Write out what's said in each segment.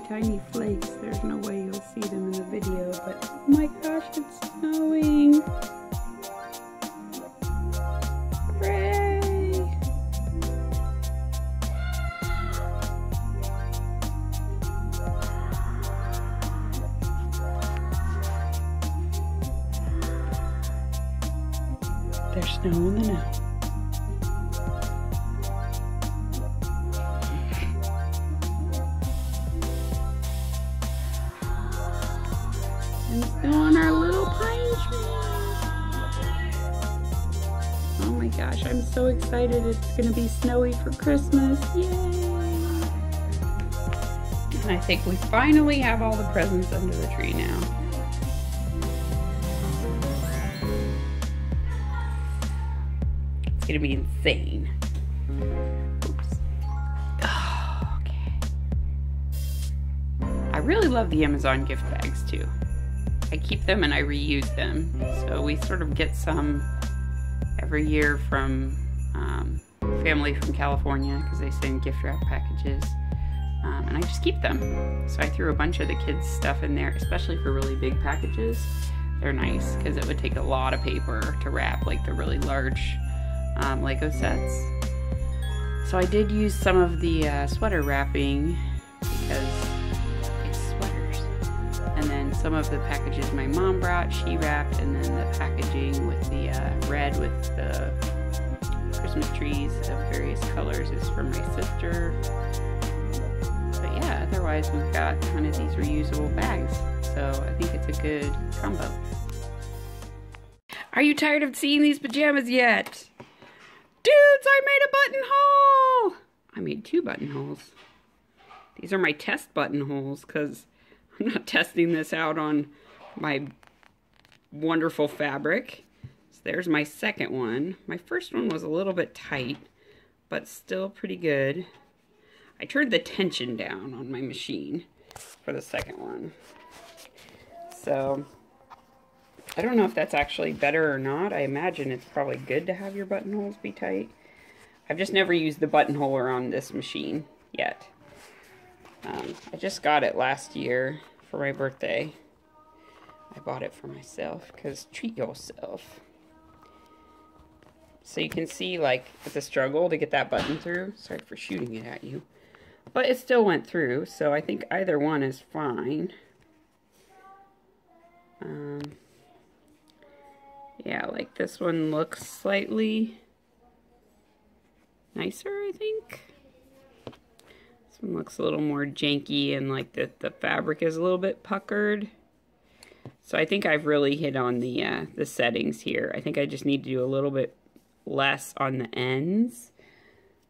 tiny flakes. There's no way you'll see them in the video, but oh my gosh, it's snowing. Hooray! There's snow in the now. And snow on our little pine tree. Oh my gosh, I'm so excited. It's gonna be snowy for Christmas. Yay! And I think we finally have all the presents under the tree now. It's gonna be insane. Oops. Oh, okay. I really love the Amazon gift bags too. I keep them and I reuse them. So we sort of get some every year from family from California because they send gift wrap packages. And I just keep them. So I threw a bunch of the kids' stuff in there, especially for really big packages. They're nice because it would take a lot of paper to wrap like the really large Lego sets. So I did use some of the sweater wrapping because and then some of the packages my mom brought, she wrapped, and then the packaging with the red with the Christmas trees of various colors is from my sister. But yeah, otherwise we've got kind of these reusable bags. So I think it's a good combo. Are you tired of seeing these pajamas yet? Dudes, I made a buttonhole! I made 2 buttonholes. These are my test buttonholes because I'm not testing this out on my wonderful fabric. So there's my second one. My first one was a little bit tight, but still pretty good. I turned the tension down on my machine for the second one. So I don't know if that's actually better or not. I imagine it's probably good to have your buttonholes be tight. I've just never used the buttonholer on this machine yet. I just got it last year for my birthday. I bought it for myself because treat yourself. So you can see like it's a struggle to get that button through. Sorry for shooting it at you. But it still went through, so I think either one is fine. Yeah, like this one looks slightly nicer, I think. This one looks a little more janky and like the fabric is a little bit puckered. So I think I've really hit on the settings here. I think I just need to do a little bit less on the ends.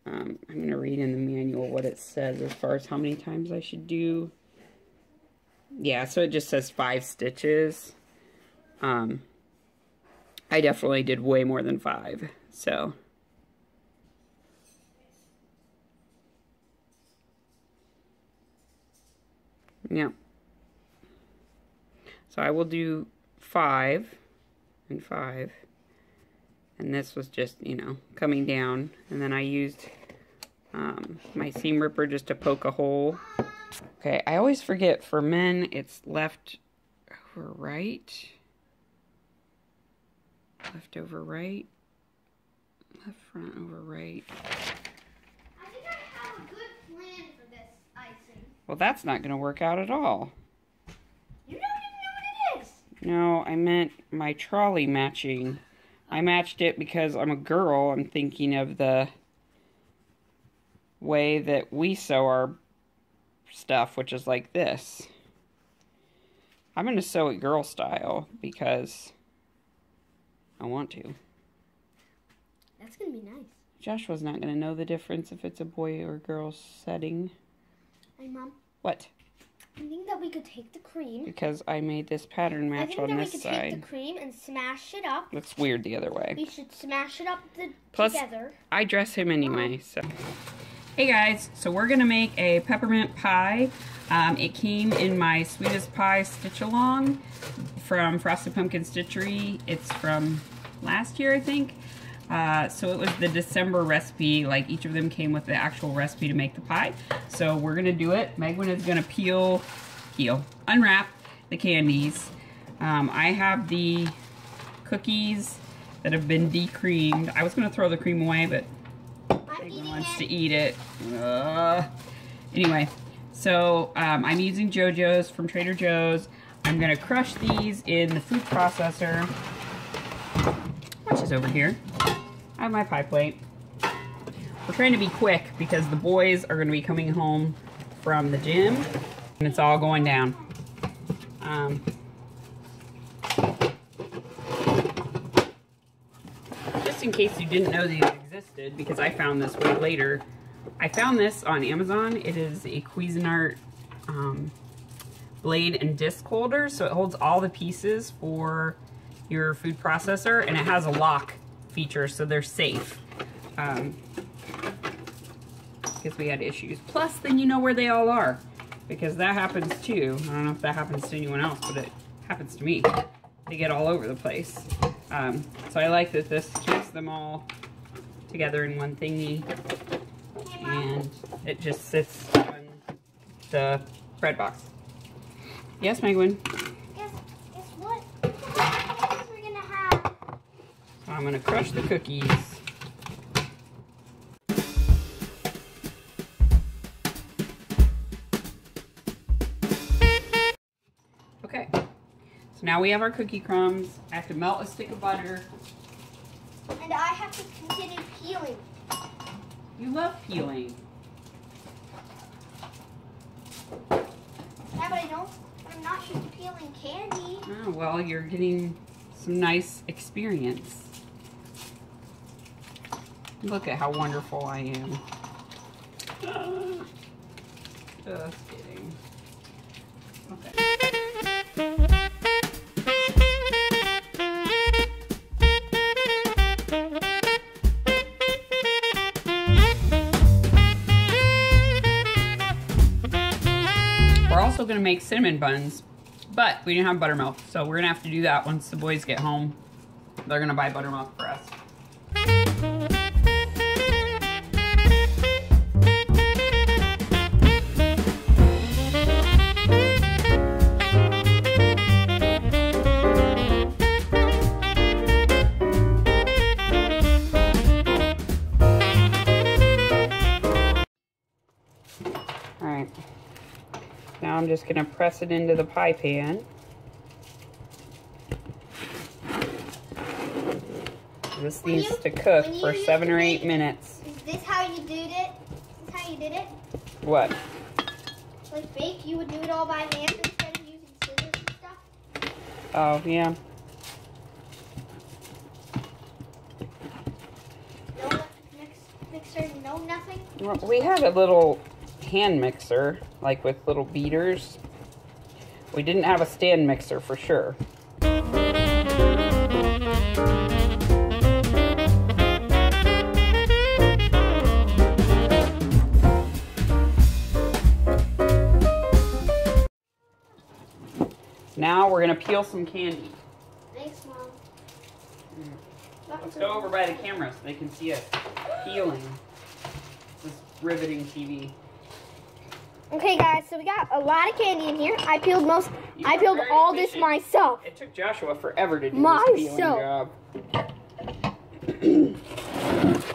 I'm going to read in the manual what it says as far as how many times I should do. Yeah, so it just says 5 stitches. I definitely did way more than 5, so. Yeah. So I will do 5 and 5. And this was just, you know, coming down. And then I used my seam ripper just to poke a hole. Okay, I always forget for men it's left over right. Left over right. Left front over right. I think I have a good plan for this icing. Well, that's not going to work out at all. You don't even know what it is. No, I meant my trolley matching. I matched it because I'm a girl. I'm thinking of the way that we sew our stuff, which is like this. I'm going to sew it girl style because I want to. That's going to be nice. Joshua's not going to know the difference if it's a boy or girl setting. Hey, Mom. What? I think that we could take the cream. Because I made this pattern match on this side. I think that we could take the cream and smash it up. Looks weird the other way. We should smash it up Plus, together. I dress him anyway, so. Hey guys, so we're going to make a peppermint pie. It came in my Sweetest Pie Stitch Along from Frosted Pumpkin Stitchery. It's from last year, I think. So it was the December recipe, like each of them came with the actual recipe to make the pie. So we're gonna do it. Megwin is gonna unwrap the candies. I have the cookies that have been decreamed. I was gonna throw the cream away, but Megwin wants to eat it. Anyway, so I'm using JoJo's from Trader Joe's. I'm gonna crush these in the food processor, which is over here. I have my pie plate. We're trying to be quick because the boys are going to be coming home from the gym and it's all going down. Just in case you didn't know these existed, because I found this way later. I found this on Amazon. It is a Cuisinart blade and disc holder, so it holds all the pieces for your food processor, and it has a lock feature, so they're safe. Because we had issues. Plus, then you know where they all are, because that happens too. I don't know if that happens to anyone else, but it happens to me. They get all over the place. So I like that this keeps them all together in one thingy, and it just sits on the bread box. Yes, Megwin? Guess what? We're gonna have. So I'm gonna crush the cookies. Okay, so now we have our cookie crumbs. I have to melt a stick of butter. And I have to continue peeling. You love peeling. Yeah, but I'm not used to peeling candy. Oh, well, you're getting some nice experience. Look at how wonderful I am. Just kidding. Okay. We're also going to make cinnamon buns, but we didn't have buttermilk, so we're going to have to do that once the boys get home. They're going to buy buttermilk for us. Alright, now I'm just going to press it into the pie pan. This needs to cook for 7 or 8 minutes. Is this how you did it? Is this how you did it? What? Like bake, you would do it all by hand instead of using scissors and stuff? Oh, yeah. No mixer, no nothing? Well, we had a little hand mixer, like with little beaters. We didn't have a stand mixer for sure. Now we're going to peel some candy. Thanks, Mom. Let's go over by the camera so they can see us peeling. This is riveting TV. Okay, guys, so we got a lot of candy in here. I peeled all this efficient. myself. It took Joshua forever to do this peeling job.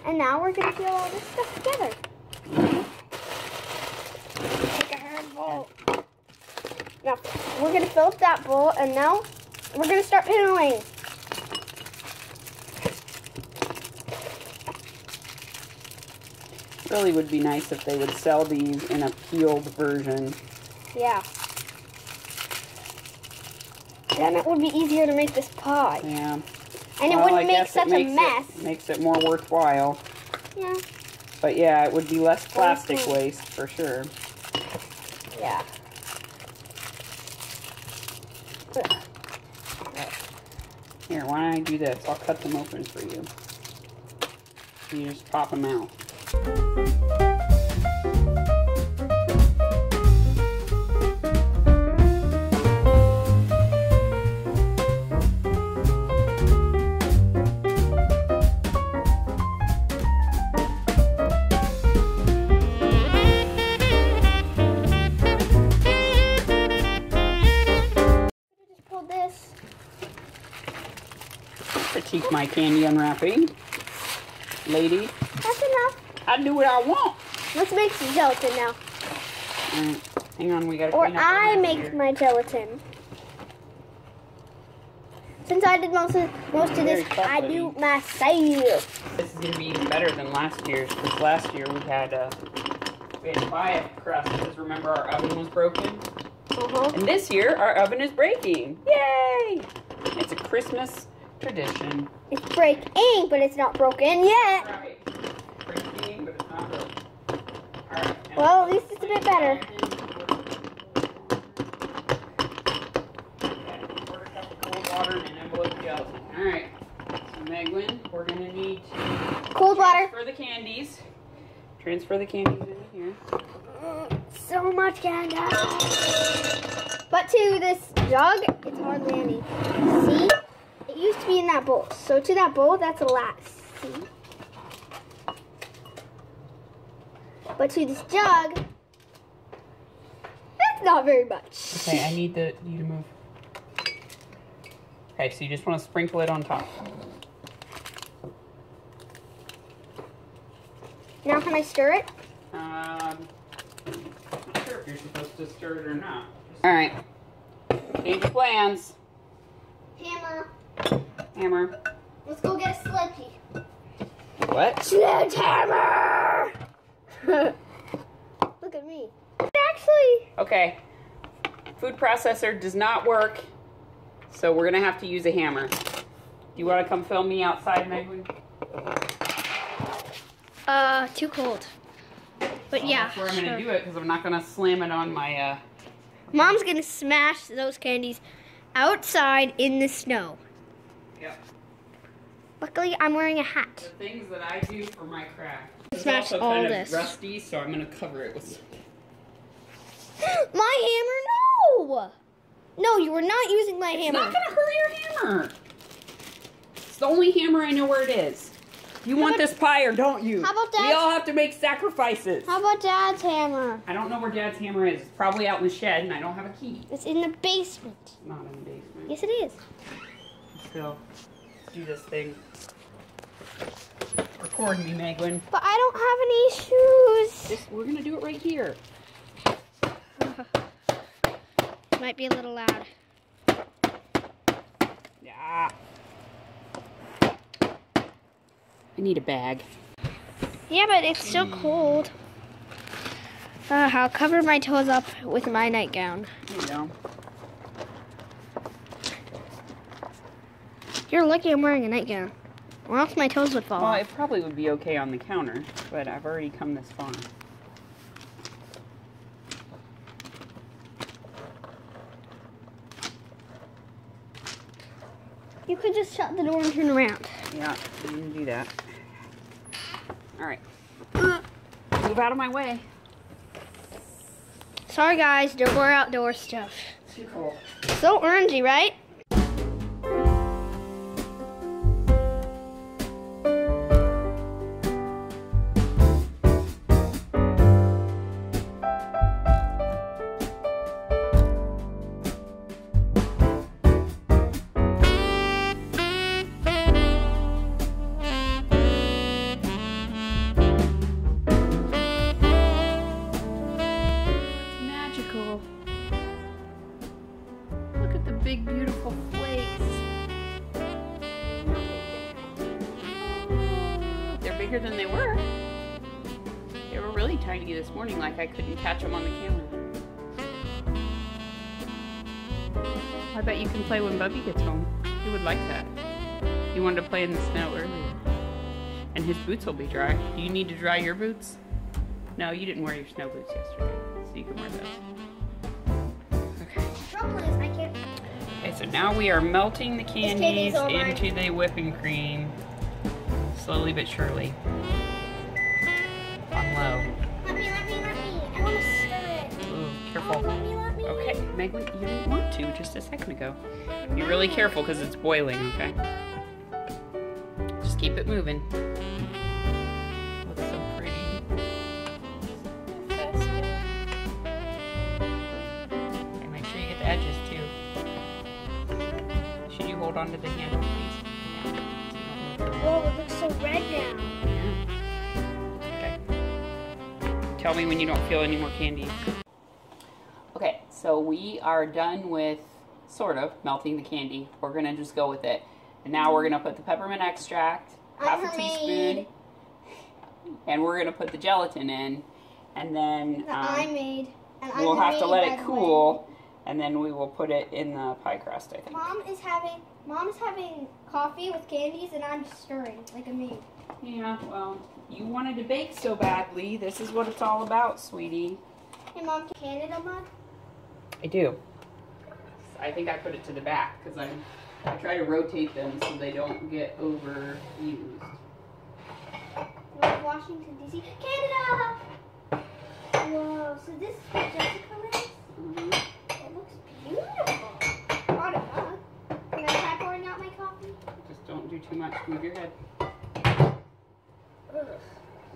And now we're going to peel all this stuff together. Take a hard bowl. Now, we're going to fill up that bowl, and now we're going to start peeling. Really would be nice if they would sell these in a peeled version. Yeah. Then it would be easier to make this pie. Yeah. And it wouldn't make such a mess. It makes it more worthwhile. Yeah. But yeah, it would be less plastic waste for sure. Yeah. Here, why don't I do this? I'll cut them open for you. You just pop them out. critique my candy unwrapping, lady. That's enough. I do what I want. Let's make some gelatin now. Alright, hang on, we gotta Or clean up I our mess make here. my gelatin. Since I did most of this, I do myself. This is gonna be even better than last year's, because last year we had to buy a crust, because remember our oven was broken? And this year our oven is breaking. Yay! It's a Christmas tradition. It's breaking, but it's not broken yet. Right. Breaking, but it's not broken. Alright. Well, at least it's a bit better. Water and an envelope of gelatin. Alright, so Meglin, we're going to need to Cold water. transfer the candies. Transfer the candies into here. So much candy. But to this jug, it's hardly any. See? It used to be in that bowl. So to that bowl, that's a lot. See? But to this jug, that's not very much. Okay, I need you to move. Okay, so you just want to sprinkle it on top. Now can I stir it? Not sure if you're supposed to stir it or not. Alright. Change your plans. Hammer. Hammer. Let's go get a sledgy. What? Sledgehammer! Look at me. Actually. Okay. Food processor does not work, so we're going to have to use a hammer. Do you want to come film me outside, Meglin? Too cold. But yeah, That's where I'm going to do it, because I'm not going to slam it on my, Mom's gonna smash those candies outside in the snow. Yep. Luckily, I'm wearing a hat. The things that I do for my craft. Smash It's also all kind this. of rusty, so I'm going to cover it with... My hammer, no! No, you were not using my It's hammer. not going to hurt your hammer. It's the only hammer I know where it is. You want this pie or don't you? How about We Dad's- all have to make sacrifices. How about Dad's hammer? I don't know where Dad's hammer is. It's probably out in the shed, and I don't have a key. It's in the basement. It's not in the basement. Yes, it is. Still, do this thing. Record me, Meglin. But I don't have any shoes. We're gonna do it right here. Might be a little loud. Yeah. I need a bag. Yeah, but it's still cold. I'll cover my toes up with my nightgown. There you go. You're lucky I'm wearing a nightgown. Or else my toes would fall Well, off. it probably would be okay on the counter, but I've already come this far. You could just shut the door and turn around. Yeah, I'm gonna do that. Alright. Move out of my way. Sorry guys, no more outdoor stuff. Too cold. So orangey, right? Magical. Look at the big, beautiful flakes. They're bigger than they were. They were really tiny this morning, like I couldn't catch them on the camera. I bet you can play when Bubby gets home. He would like that. He wanted to play in the snow earlier. And his boots will be dry. Do you need to dry your boots? No, you didn't wear your snow boots yesterday, so you can wear those. Okay. Trouble is, I can't. Okay, so now we are melting the candies candy's all mine. into the whipping cream, slowly but surely, on low. Let me. I want to stir it. Ooh, careful. Let me. Okay, Meglin, you didn't want to just a second ago. Be really careful because it's boiling, okay? Just keep it moving. Looks so pretty. Festive. Okay, make sure you get the edges too. Should you hold on to the handle, please? Whoa, it looks so red now. Yeah. Okay. Tell me when you don't feel any more candy. Okay, so we are done with sort of melting the candy. We're gonna just go with it. And now we're gonna put the peppermint extract, half a teaspoon, and we're gonna put the gelatin in, and then I made. And we'll have to let it cool, and then we will put it in the pie crust, I think. Mom is having coffee with candies, and I'm just stirring like a maid. Yeah, well, you wanted to bake so badly. This is what it's all about, sweetie. Hey, Mom, Canada mug? I do. I think I put it to the back because I try to rotate them so they don't get overused. Washington, D.C. Canada! Whoa, so this is what Jessica lives? Mm-hmm. It looks beautiful. Brought it up. Can I try pouring out my coffee? Just don't do too much. Move your head. Ugh.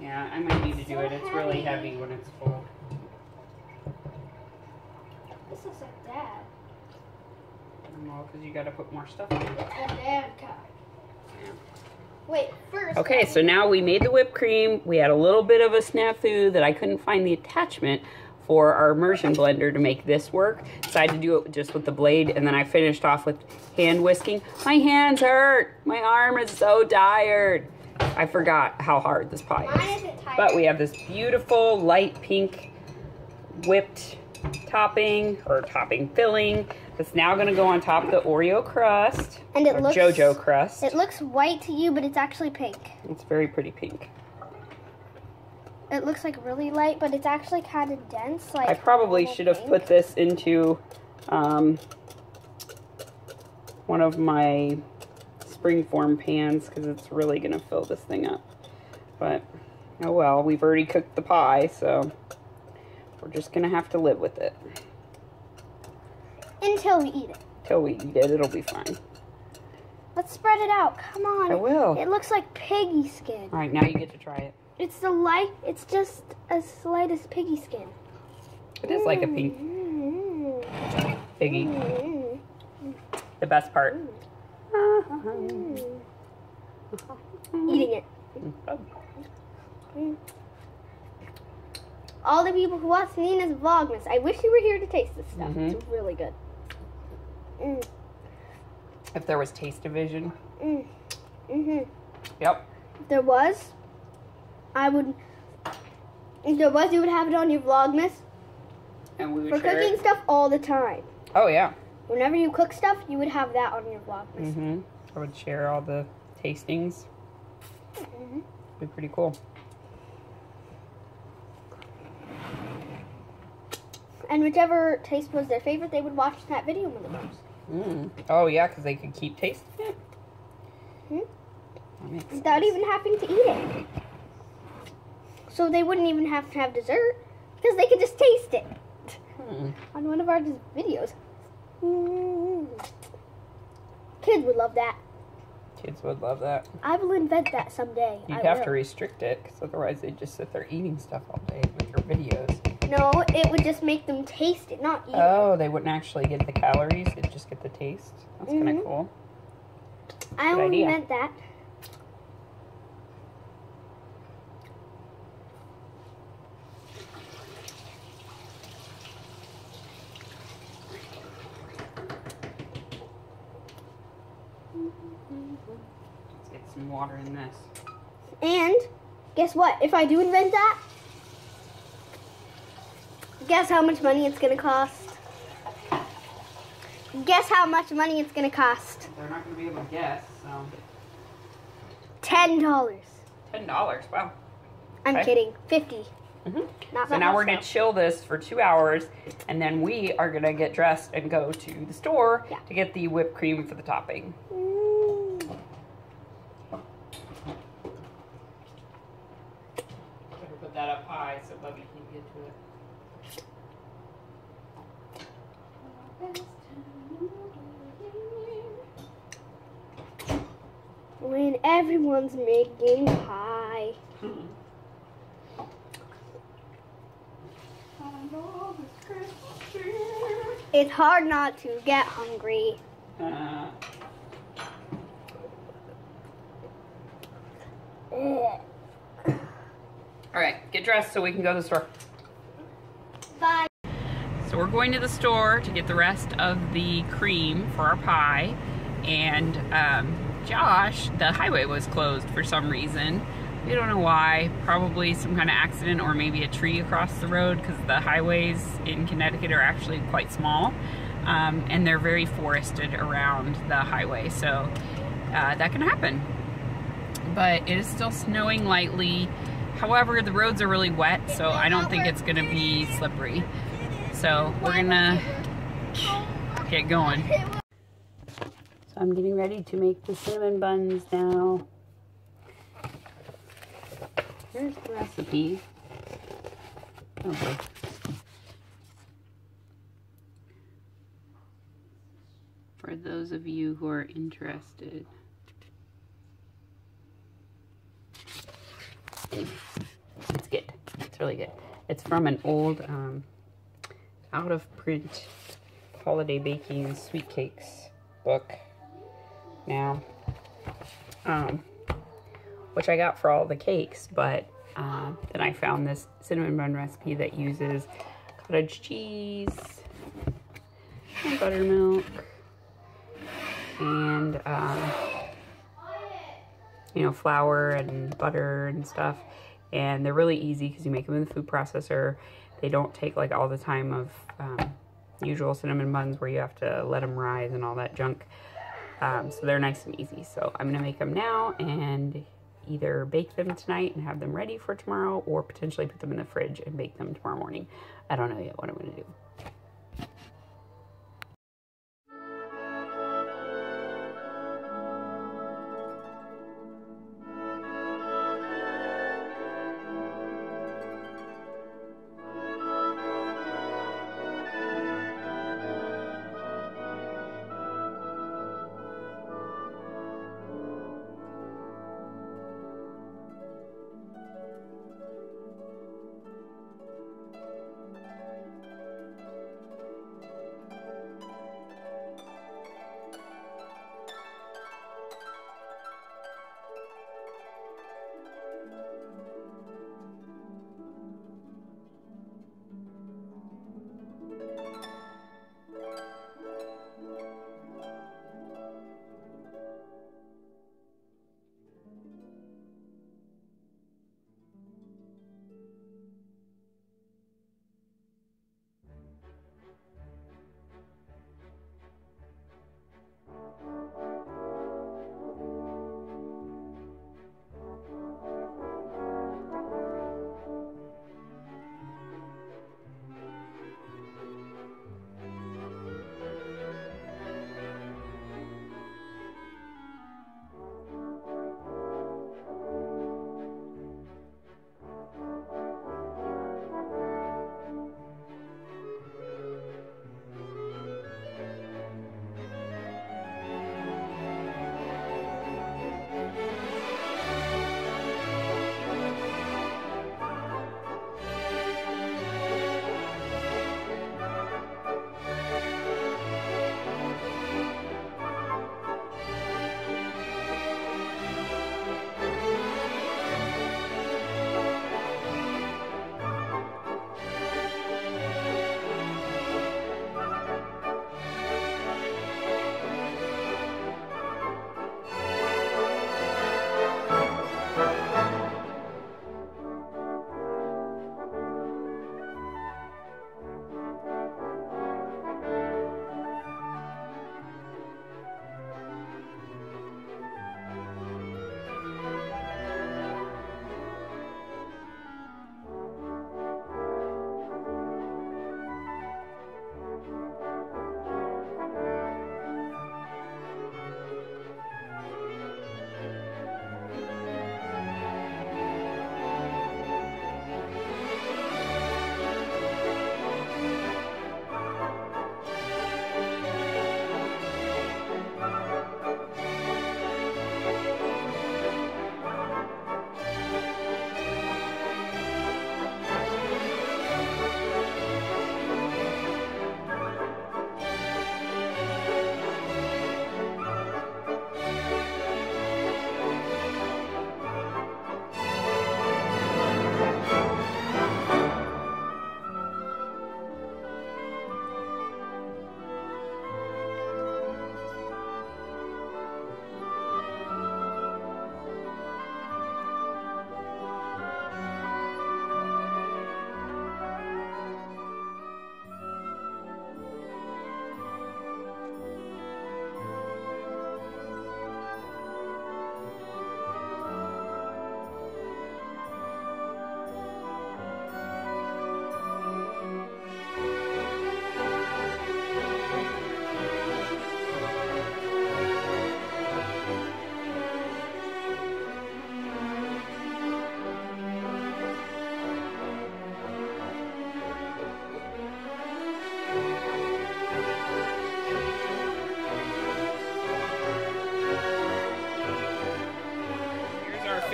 Yeah, I might need to do it. It's really heavy when it's full. This looks like Dad. Well, because you got to put more stuff in it. It's a Dad card. Yeah. Wait, first. Okay, so now we made the whipped cream. We had a little bit of a snafu that I couldn't find the attachment for our immersion blender to make this work. Decided to do it just with the blade, and then I finished off with hand whisking. My hands hurt. My arm is so tired. I forgot how hard this pie Mine is. isn't tired. But we have this beautiful light pink whipped topping filling that's now going to go on top of the Oreo crust, and it or looks JoJo crust. It looks white to you, but it's actually pink. It's very pretty pink. It looks like really light, but it's actually kind of dense. Like I probably should have put this into one of my springform pans because it's really going to fill this thing up. But, oh well, we've already cooked the pie, so we're just going to have to live with it. Until we eat it. Until we eat it, it'll be fine. Let's spread it out. Come on. I will. It looks like piggy skin. All right, now you get to try it. It's just as light as piggy skin. It is like a pink piggy. The best part. Eating it. All the people who watch Nina's Vlogmas, I wish you were here to taste this stuff. It's really good. If there was taste division. Yep. Yep. If there was, you would have it on your Vlogmas. And we would for share cooking it. stuff all the time. Oh, yeah. Whenever you cook stuff, you would have that on your Vlogmas. I would share all the tastings. It'd be pretty cool. And whichever taste was their favorite, they would watch that video with us. Oh, yeah, because they could keep tasting it. Without even having to eat it. So they wouldn't even have to have dessert, because they could just taste it on one of our videos. Kids would love that. Kids would love that. I will invent that someday. You'd have to restrict it, because otherwise they'd just sit there eating stuff all day with your videos. No, it would just make them taste it, not eat it. Oh, they wouldn't actually get the calories, they'd just get the taste. That's kind of cool. I will invent that. Let's get some water in this. And guess what? If I do invent that, guess how much money it's going to cost? Guess how much money it's going to cost? They're not going to be able to guess, so. $10. $10, wow. I'm kidding. 50. Not so now we're going to chill this for 2 hours, and then we are going to get dressed and go to the store to get the whipped cream for the topping. Better put that up high so Bubby can get to it. When everyone's making pie. It's hard not to get hungry. dressed so we can go to the store. Bye. So we're going to the store to get the rest of the cream for our pie. And Josh, the highway was closed for some reason. We don't know why. Probably some kind of accident or maybe a tree across the road, because the highways in Connecticut are actually quite small. And they're very forested around the highway, so that can happen. But it is still snowing lightly. However, the roads are really wet, so I don't think it's gonna be slippery. So we're gonna get going. So I'm getting ready to make the cinnamon buns now. Here's the recipe. Oh boy. For those of you who are interested. Anyway, it's good. It's really good. It's from an old, out of print holiday baking sweet cakes book now, which I got for all the cakes, but then I found this cinnamon bun recipe that uses cottage cheese and buttermilk and you know, flour and butter and stuff, and they're really easy because you make them in the food processor. They don't take like all the time of usual cinnamon buns where you have to let them rise and all that junk. So they're nice and easy. So I'm gonna make them now and either bake them tonight and have them ready for tomorrow, or potentially put them in the fridge and bake them tomorrow morning. I don't know yet what I'm gonna do.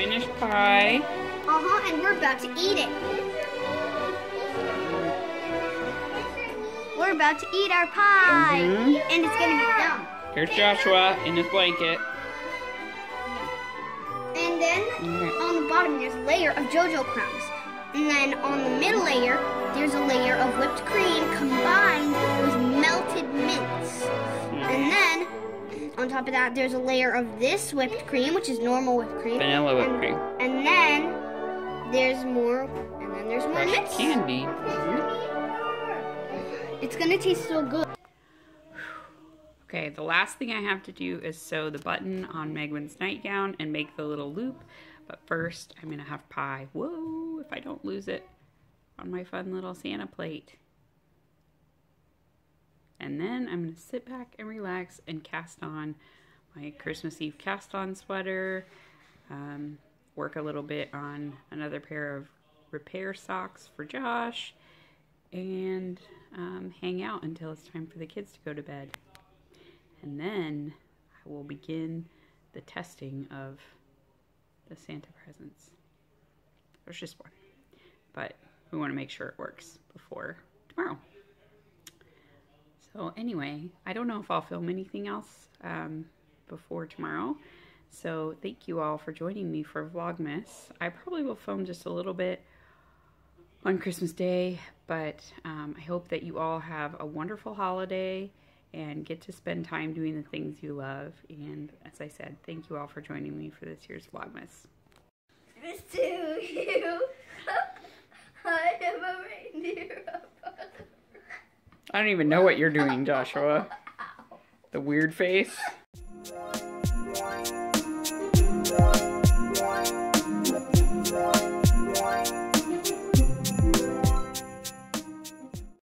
finished pie. And we're about to eat it. We're about to eat our pie. And it's gonna be yum. Here's Joshua in his blanket. And then on the bottom there's a layer of JoJo crumbs. And then on the middle layer, there's a layer of whipped cream combined with melted mints. And then on top of that, there's a layer of this whipped cream, which is normal whipped cream. Vanilla whipped cream. And then there's more, mints. Candy. It's gonna taste so good. Okay, the last thing I have to do is sew the button on Megwin's nightgown and make the little loop. But first, I'm gonna have pie. Whoa, if I don't lose it on my fun little Santa plate. And then I'm gonna sit back and relax and cast on my Christmas Eve cast on sweater. Work a little bit on another pair of repair socks for Josh. And hang out until it's time for the kids to go to bed. And then I will begin the testing of the Santa presents. There's just one, but we want to make sure it works before tomorrow. So anyway, I don't know if I'll film anything else before tomorrow. So thank you all for joining me for Vlogmas. I probably will film just a little bit on Christmas Day, but I hope that you all have a wonderful holiday and get to spend time doing the things you love. And as I said, thank you all for joining me for this year's Vlogmas. This to you. I am a reindeer. I don't even know what you're doing, Joshua. The weird face.